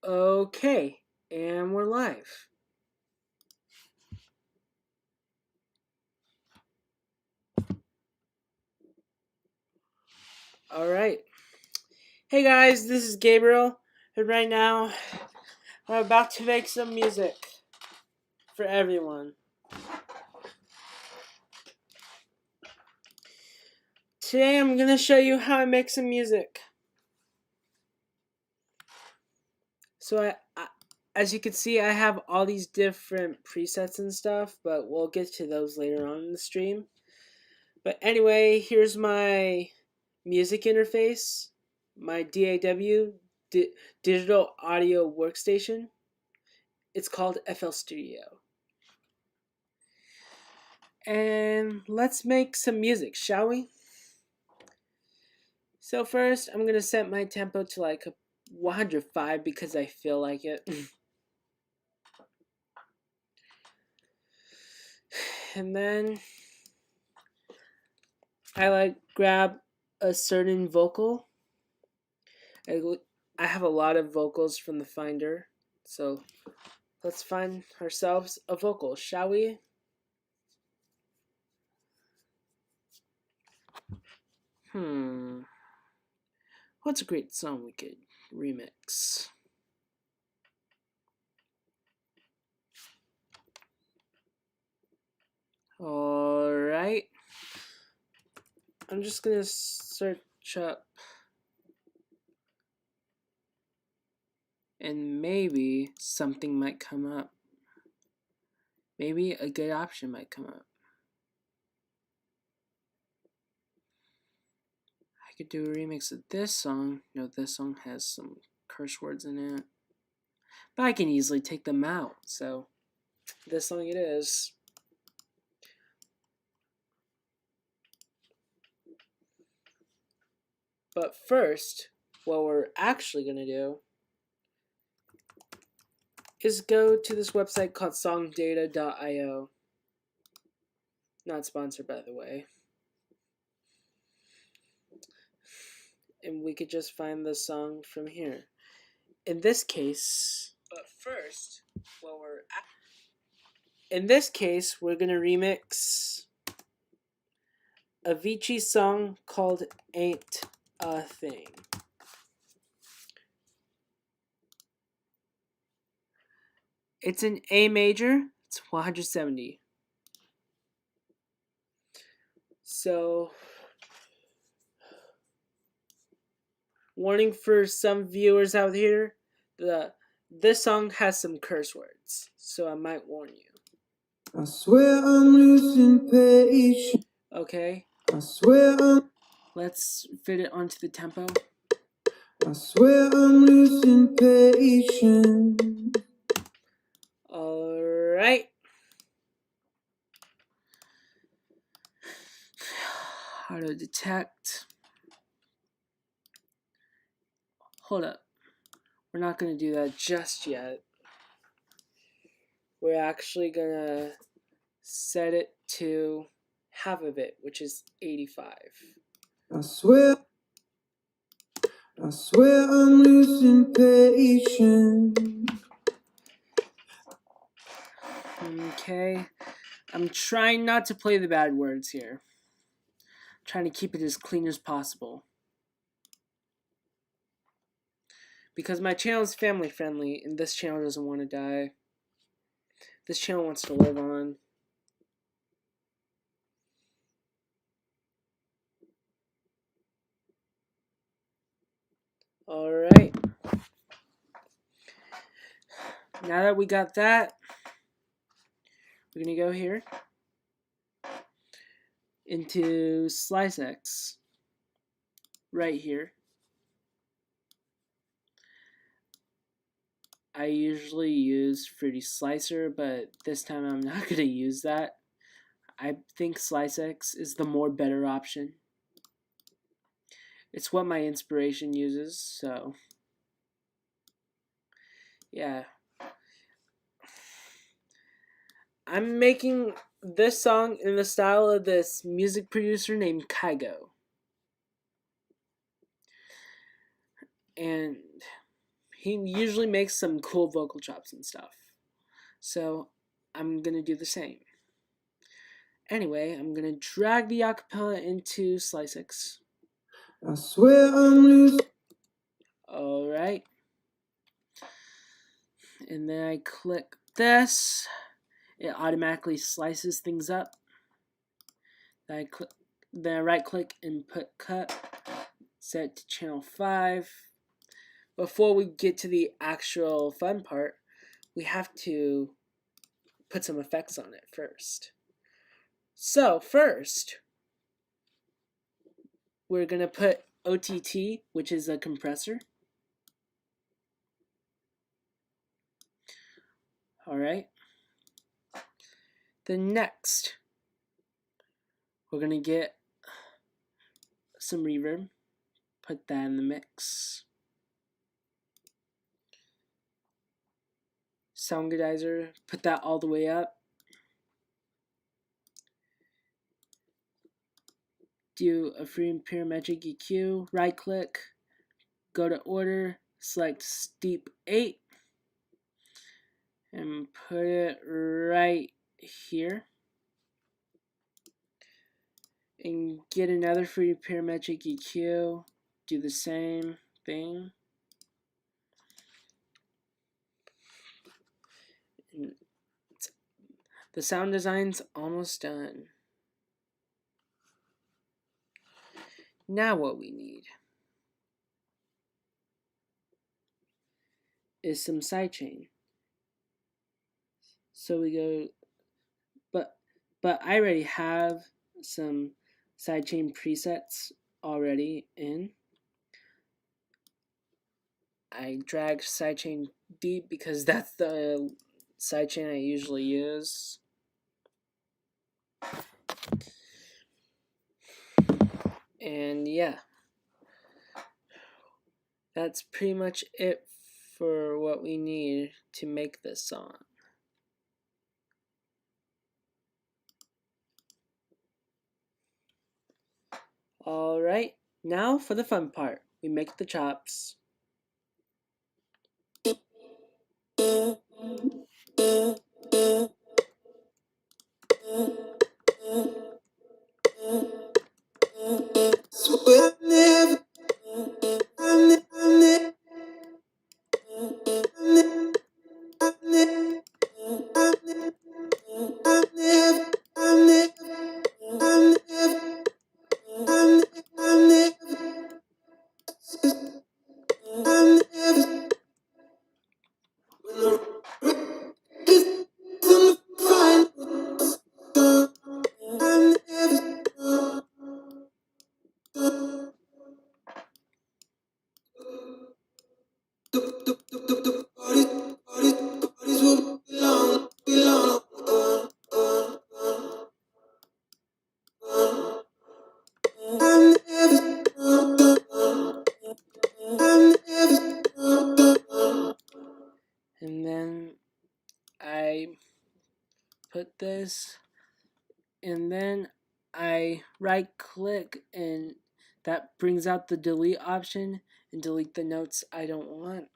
Okay, and we're live. Alright. Hey guys, this is Gabriel, and right now I'm about to make some music for everyone. Today I'm going to show you how I make some music. So as you can see, I have all these different presets and stuff, but we'll get to those later on in the stream. But anyway, here's my music interface, my DAW, Digital Audio Workstation. It's called FL Studio. And let's make some music, shall we? So first, I'm going to set my tempo to like 105 because I feel like it. And then I grab a certain vocal. I have a lot of vocals from the Finder, so let's find ourselves a vocal, shall we? What's a great song we could remix? Alright. I'm just gonna search up, and maybe something might come up. Maybe a good option might come up. I could do a remix of this song. No, this song has some curse words in it, but I can easily take them out, so this song it is. But first, what we're actually going to do is go to this website called songdata.io. Not sponsored, by the way. And we could just find the song from here. In this case, we're going to remix Avicii song called Ain't a Thing. It's in A major. It's 170. So, warning for some viewers out here, this song has some curse words, so I might warn you. I swear I'm losing patience. Okay. I swear let's fit it onto the tempo. I swear I'm losing patience. Alright. How to detect. Hold up. We're not going to do that just yet. We're actually going to set it to half of it, which is 85. I swear I'm losing patience. Okay. I'm trying not to play the bad words here. I'm trying to keep it as clean as possible. Because my channel is family friendly and this channel doesn't want to die. This channel wants to live on. Alright. Now that we got that, we're going to go here into Slice X. Right here. I usually use Fruity Slicer, but this time I'm not going to use that. I think Slice X is the more better option. It's what my inspiration uses, so yeah. I'm making this song in the style of this music producer named Kygo. And he usually makes some cool vocal chops and stuff. So I'm going to do the same. Anyway, I'm going to drag the acapella into Slide 6. I swear I'm losing. Alright. And then I click this. It automatically slices things up. Then I right click and put cut. Set to channel 5. Before we get to the actual fun part, we have to put some effects on it first. So first, we're going to put OTT, which is a compressor. Alright. Then next, we're going to get some reverb. Put that in the mix. Soundgoodizer, put that all the way up. Do a free parametric EQ, right click, go to order, select steep 8, and put it right here. And get another free parametric EQ, do the same thing. And the sound design's almost done. Now what we need is some sidechain. So we go, but I already have some sidechain presets already in. I drag sidechain deep because that's the sidechain I usually use. And yeah, that's pretty much it for what we need to make this song. Alright, now for the fun part. We make the chops. And then I put this, and then I right click, and that brings out the delete option and delete the notes I don't want,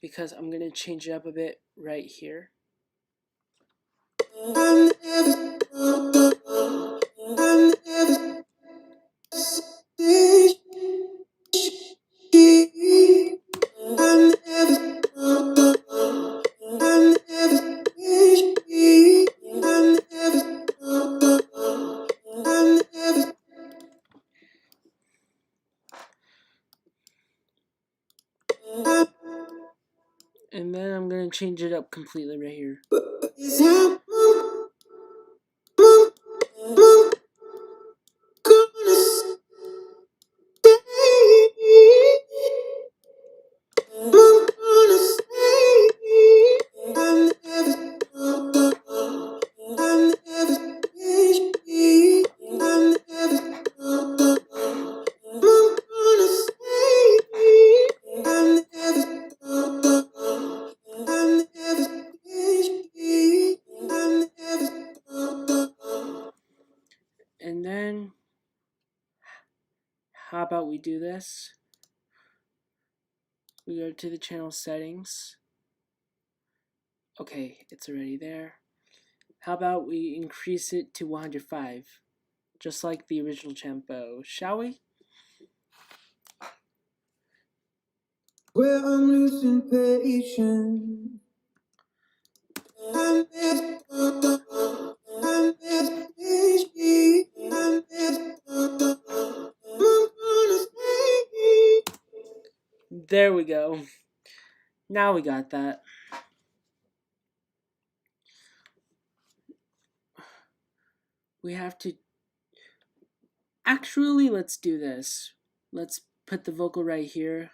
because I'm going to change it up a bit right here. And then I'm going to change it up completely right here. And then, how about we do this? we go to the channel settings. Okay, it's already there. How about we increase it to 105, just like the original tempo, shall we? Where I'm losing patience. There we go. Now we got that. We have to... Actually, let's do this. Let's put the vocal right here.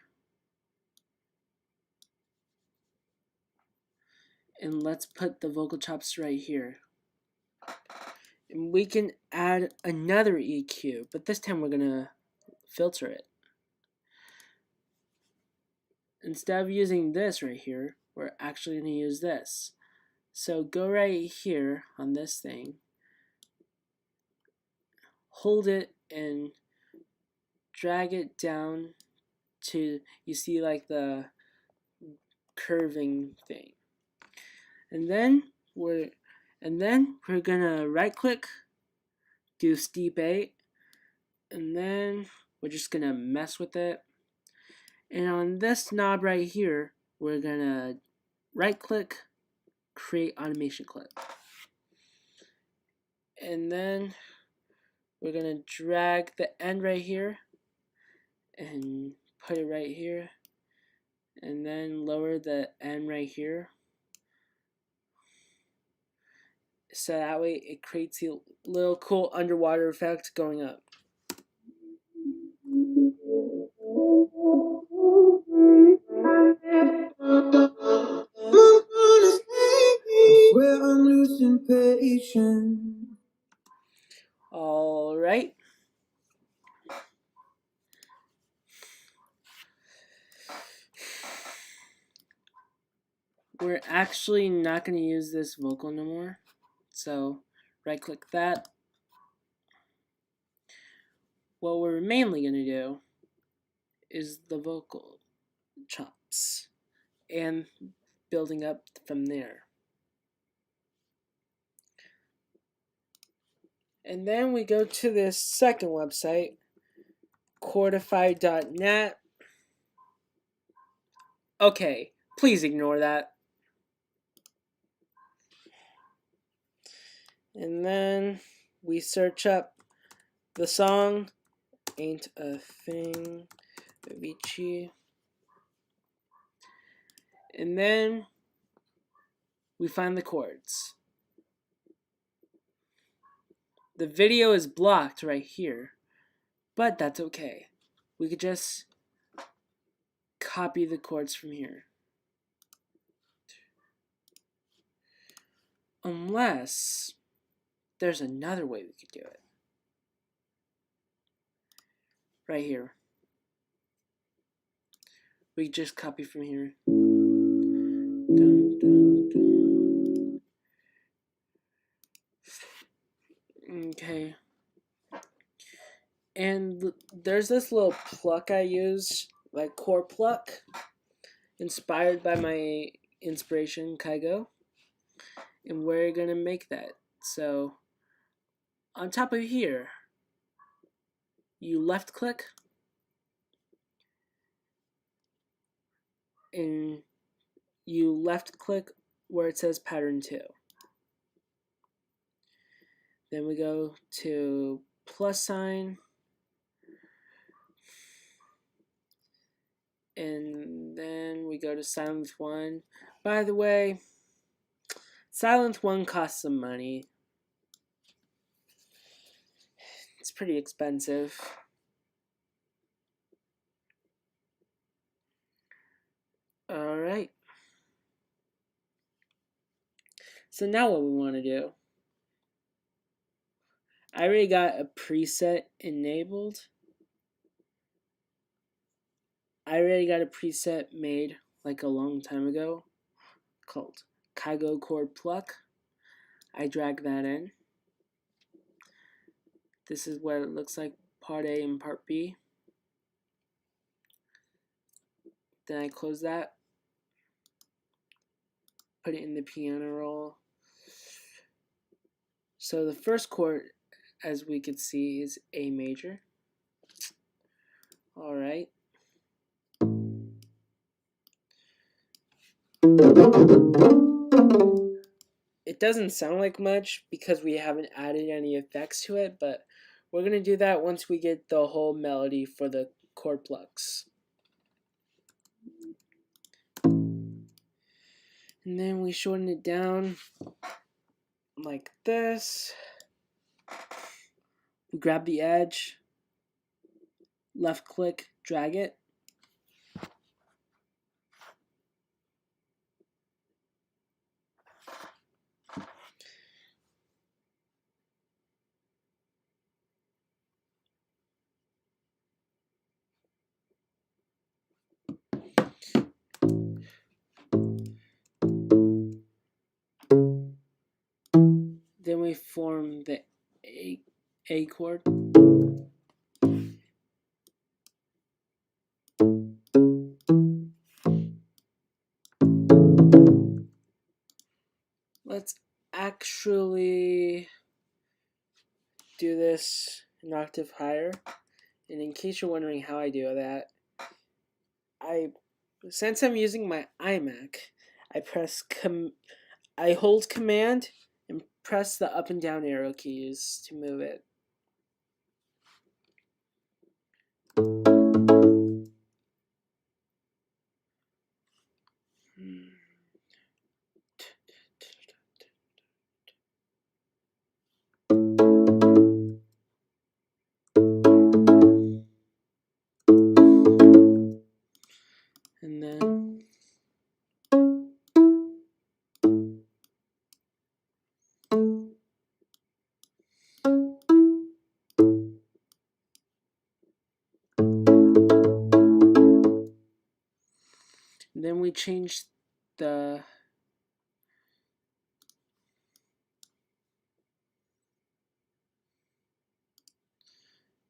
And let's put the vocal chops right here. And we can add another EQ, but this time we're gonna filter it. Instead of using this right here, we're actually gonna use this. So go right here on this thing, hold it and drag it down to, you see like the curving thing. And then we're gonna right click, do steep 8, and then we're just gonna mess with it. And on this knob right here, we're gonna right click, create automation clip. And then we're gonna drag the end right here and put it right here. And then lower the end right here. So that way it creates a little cool underwater effect going up. Where I'm losing patience. All right. We're actually not going to use this vocal no more. So right click that. What we're mainly going to do is the vocal chops and building up from there. And then we go to this second website, Chordify.net. Okay, please ignore that. And then we search up the song, Ain't a Thing, Avicii. And then we find the chords. The video is blocked right here, but that's okay. We could just copy the chords from here. Unless there's another way we could do it. Right here. We just copy from here. Dun, dun, dun. Okay. And there's this little pluck I use, like chord pluck, inspired by my inspiration, Kygo. And we're gonna make that. So on top of here, you left click and you left click where it says pattern 2. Then we go to plus sign, and then we go to silent 1. By the way, silent 1 costs some money. It's pretty expensive. Alright. So now what we want to do. I already got a preset enabled. I already got a preset made like a long time ago called Kygo Chord Pluck. I drag that in. This is what it looks like, part A and part B. Then I close that, put it in the piano roll. So the first chord, as we can see, is A major. All right. It doesn't sound like much because we haven't added any effects to it, but we're going to do that once we get the whole melody for the chord plucks. And then we shorten it down like this. We grab the edge, left click, drag it. Then we form the A chord. Let's actually do this an octave higher. And in case you're wondering how I do that, since I'm using my iMac, I hold Command and press the up and down arrow keys to move it. And then we change the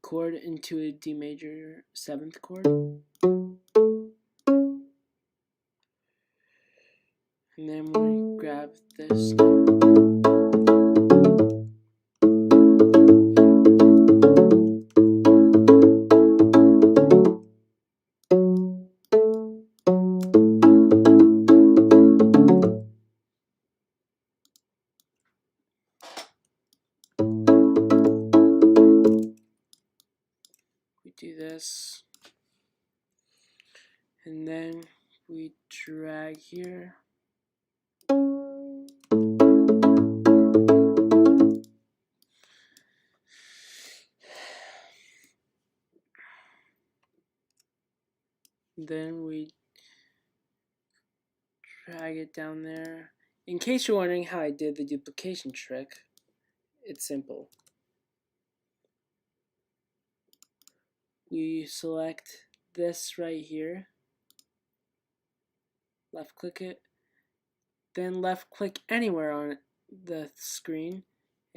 chord into a D major 7th chord. And then we grab this. We do this. And then we drag here. Then we drag it down there. In case you're wondering how I did the duplication trick, it's simple. We select this right here, left click it, then left click anywhere on the screen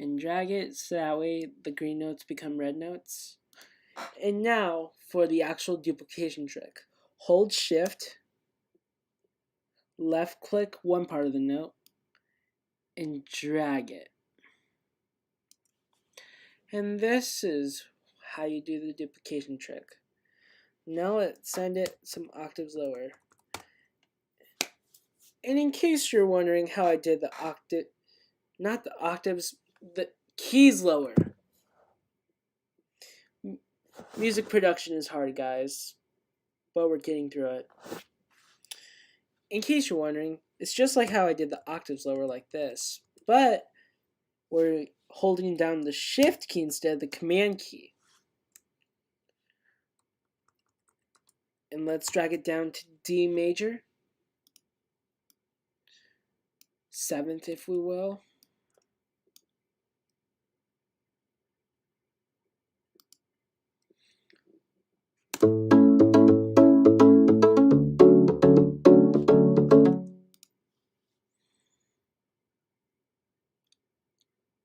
and drag it so that way the green notes become red notes. And now for the actual duplication trick. Hold shift, left click one part of the note, and drag it. And this is how you do the duplication trick. Now let's send it some octaves lower. And in case you're wondering how I did the not the octaves, the keys lower. Music production is hard, guys, but we're getting through it. In case you're wondering, it's just like how I did the octaves lower like this, but we're holding down the shift key instead of the command key. And let's drag it down to D major, 7th if we will.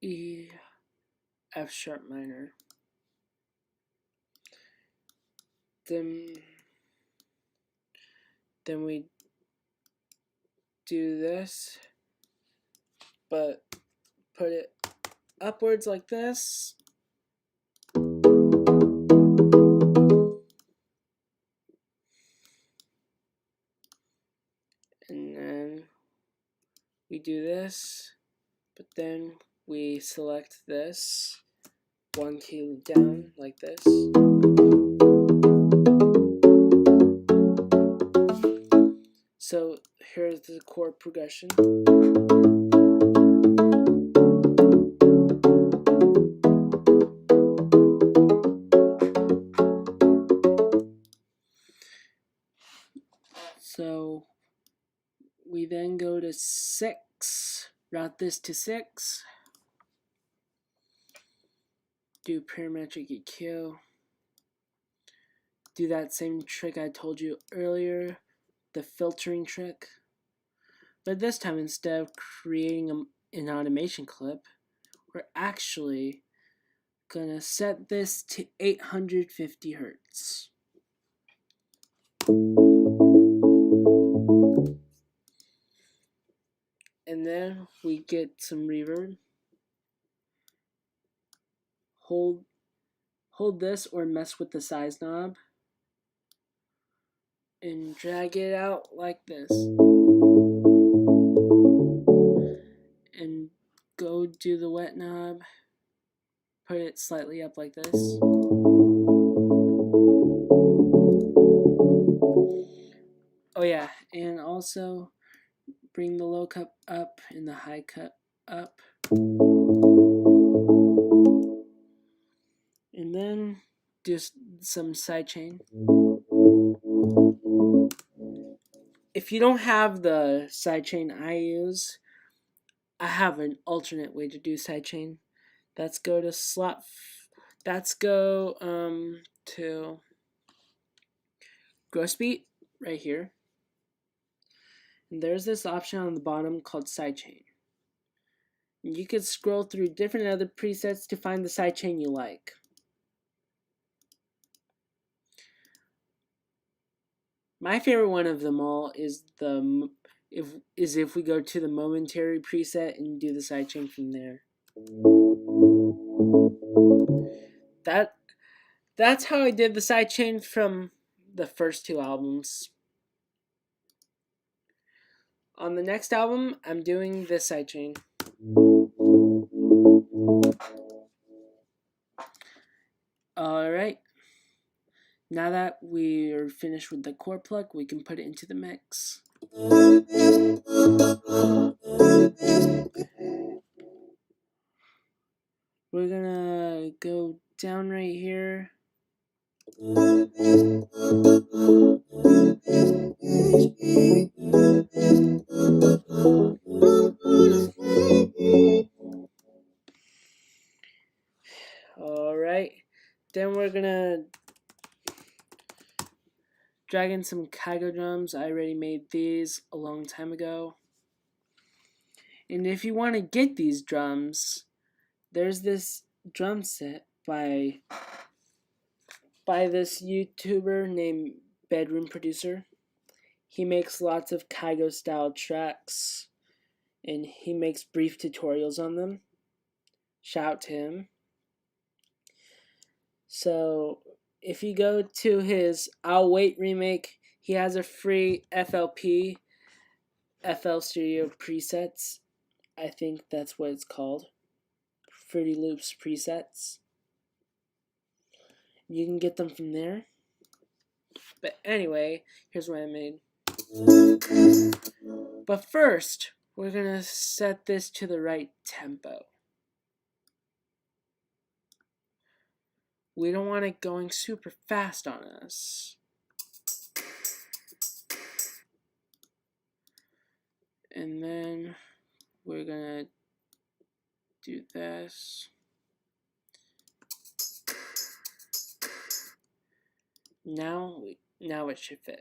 E, F sharp minor. Then Then we do this, but put it upwards like this. And then we do this, but then we select this, one key down like this. So here's the chord progression. So we then go to 6, route this to 6, do parametric EQ, do that same trick I told you earlier, the filtering trick. But this time, instead of creating an automation clip, we're actually gonna set this to 850 hertz. And then we get some reverb. Hold this or mess with the size knob and drag it out like this. And go do the wet knob, put it slightly up like this. Oh yeah, and also bring the low cut up and the high cut up. And then do some sidechain. If you don't have the sidechain I use, I have an alternate way to do sidechain. Let's go to to gross beat right here. And there's this option on the bottom called sidechain. You could scroll through different other presets to find the sidechain you like. My favorite one of them all is if we go to the momentary preset and do the sidechain from there. That's how I did the sidechain from the first 2 albums. On the next album, I'm doing this sidechain. Alright. Now that we're finished with the chord plug, we can put it into the mix. We're gonna go down right here. Alright, then we're gonna drag in some Kygo drums. I already made these a long time ago. And if you want to get these drums, there's this drum set by this YouTuber named Bedroom Producer. He makes lots of Kygo style tracks and he makes brief tutorials on them. Shout out to him. So if you go to his I'll Wait remake, he has a free FLP, FL Studio presets. I think that's what it's called. Fruity Loops presets. You can get them from there. But anyway, here's what I made. But first, we're gonna set this to the right tempo. We don't want it going super fast on us. And then we're gonna do this. Now it should fit.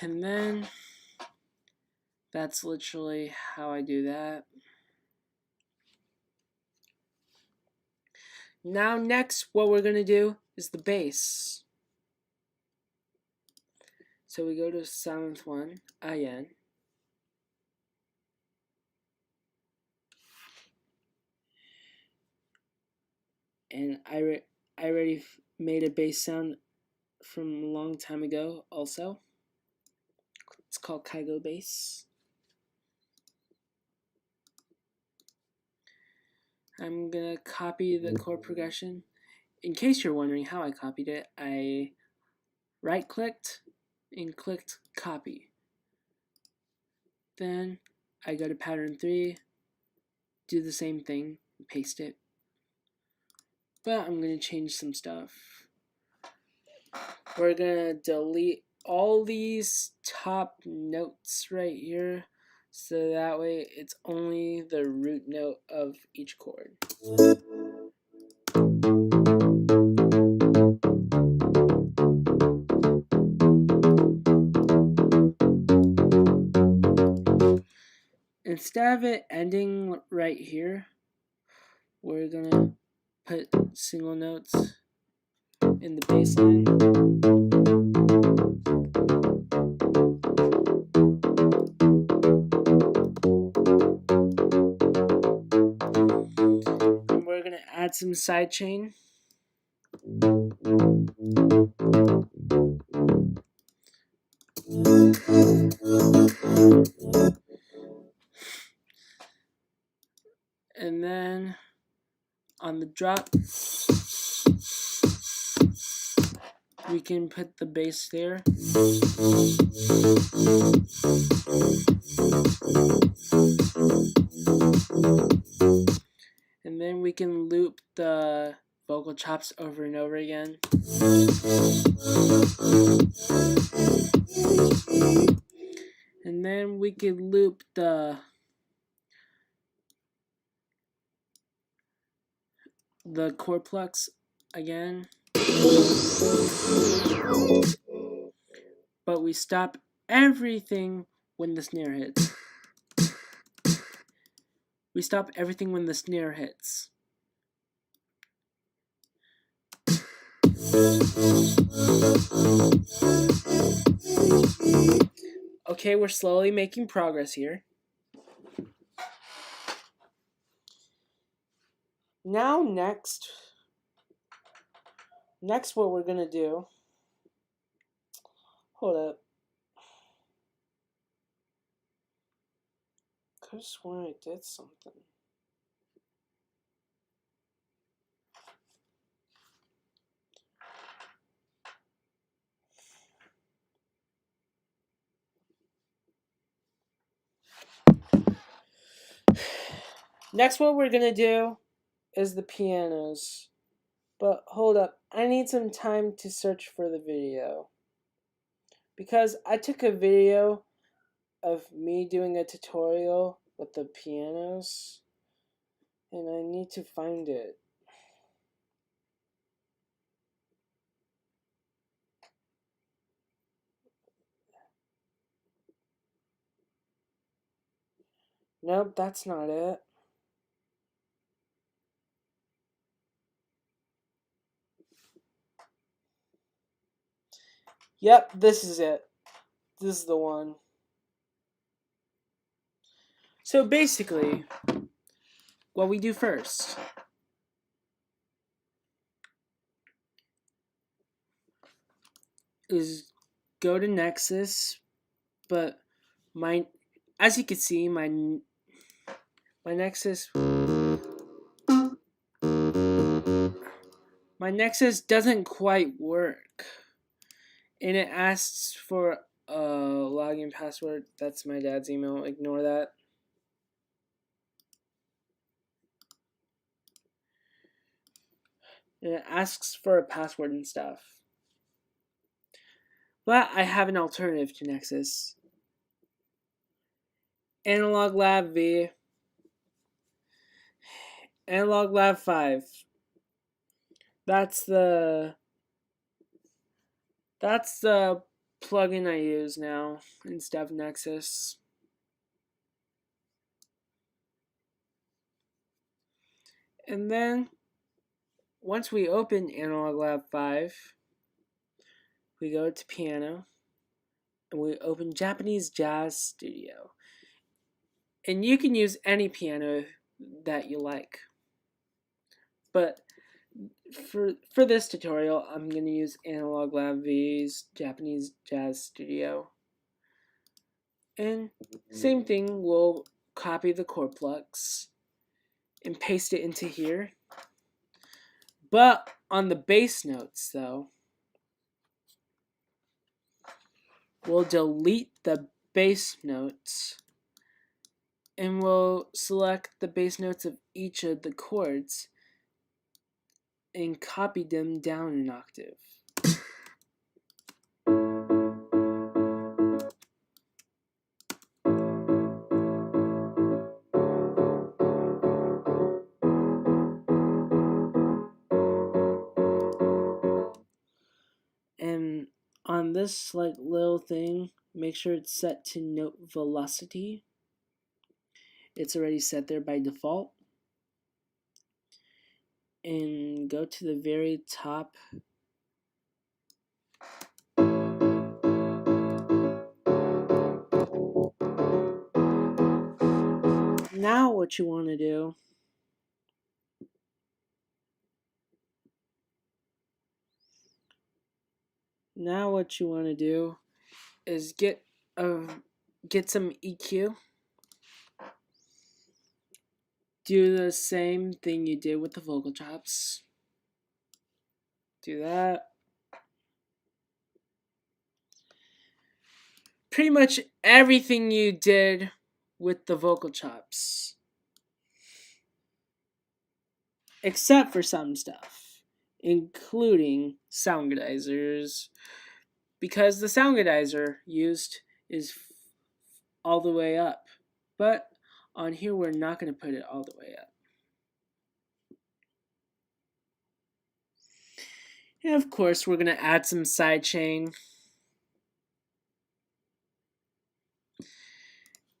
And then That's literally how I do that. Now next what we're going to do is the bass. So we go to 7th one, again. And I already made a bass sound from a long time ago also. It's called Kygo bass. I'm gonna copy the chord progression. In case you're wondering how I copied it, I right clicked and clicked copy. Then I go to pattern 3, do the same thing, paste it. But I'm gonna change some stuff. We're gonna delete all these top notes right here, so that way it's only the root note of each chord. Instead of it ending right here, we're gonna put single notes in the bass line. And we're gonna add some sidechain. And then on the drop, we can put the bass there. And then we can loop the vocal chops over and over again. And then we could loop the chord plucks again. But we stop everything when the snare hits. We stop everything when the snare hits. Okay, we're slowly making progress here. Now next what we're gonna do, hold up. Could've sworn I did something. Next what we're gonna do is the pianos. But hold up, I need some time to search for the video. Because I took a video of me doing a tutorial with the pianos, and I need to find it. Nope, that's not it. Yep, this is it. This is the one. So basically, what we do first is go to Nexus, but as you can see, my Nexus doesn't quite work, and it asks for a login password. That's my dad's email. Ignore that. And it asks for a password and stuff. But I have an alternative to Nexus. Analog Lab V. Analog Lab 5. That's the plugin I use now instead of Nexus. And then once we open Analog Lab 5, we go to piano and we open Japanese Jazz Studio. And you can use any piano that you like. But for this tutorial, I'm going to use Analog Lab V's Japanese Jazz Studio. And same thing, we'll copy the chord plugs and paste it into here. But on the bass notes, though, we'll delete the bass notes and we'll select the bass notes of each of the chords and copy them down an octave. And on this little thing, make sure it's set to note velocity. It's already set there by default. And go to the very top. Now what you want to do is get some EQ. Do the same thing you did with the vocal chops. Do that. Pretty much everything you did with the vocal chops. Except for some stuff, including soundgadizers, because the soundgadizer used is all the way up. But on here, we're not going to put it all the way up. And of course, we're going to add some sidechain.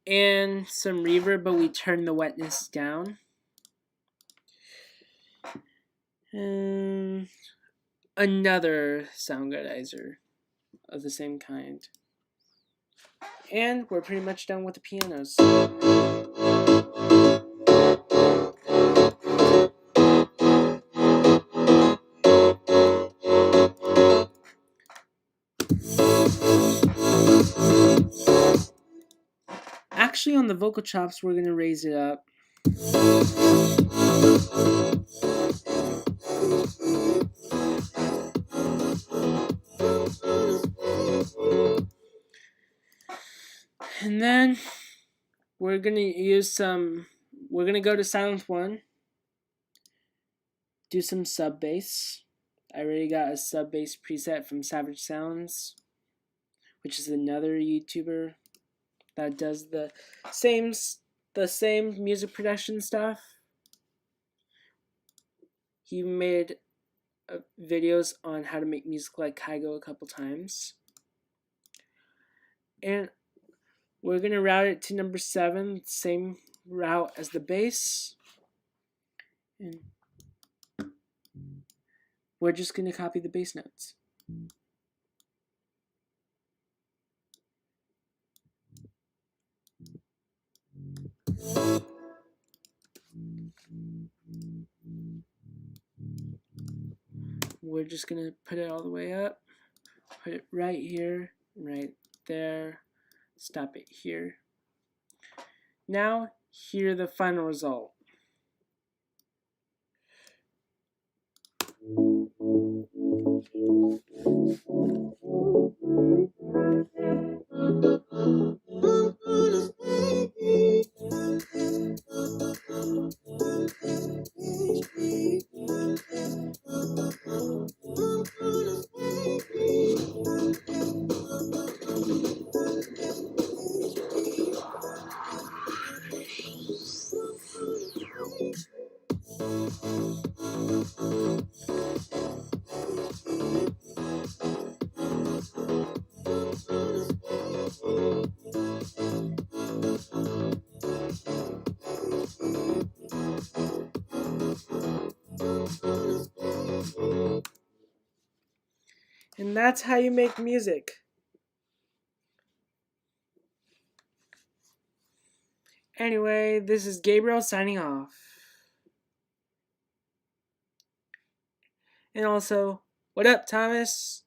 And some reverb, but we turn the wetness down. And another soundgadizer of the same kind. And we're pretty much done with the pianos. Actually, on the vocal chops, we're going to raise it up. And then we're going to go to silent 1, do some sub bass. I already got a sub bass preset from Savage Sounds, which is another YouTuber that does the same music production stuff. He made videos on how to make music like Kygo a couple times. And we're going to route it to number 7, same route as the bass. And we're just going to copy the bass notes. We're just going to put it all the way up, put it right here, right there, stop it here. Now, hear the final result. And that's how you make music. Anyway, this is Gabriel signing off. And also, what up, Thomas?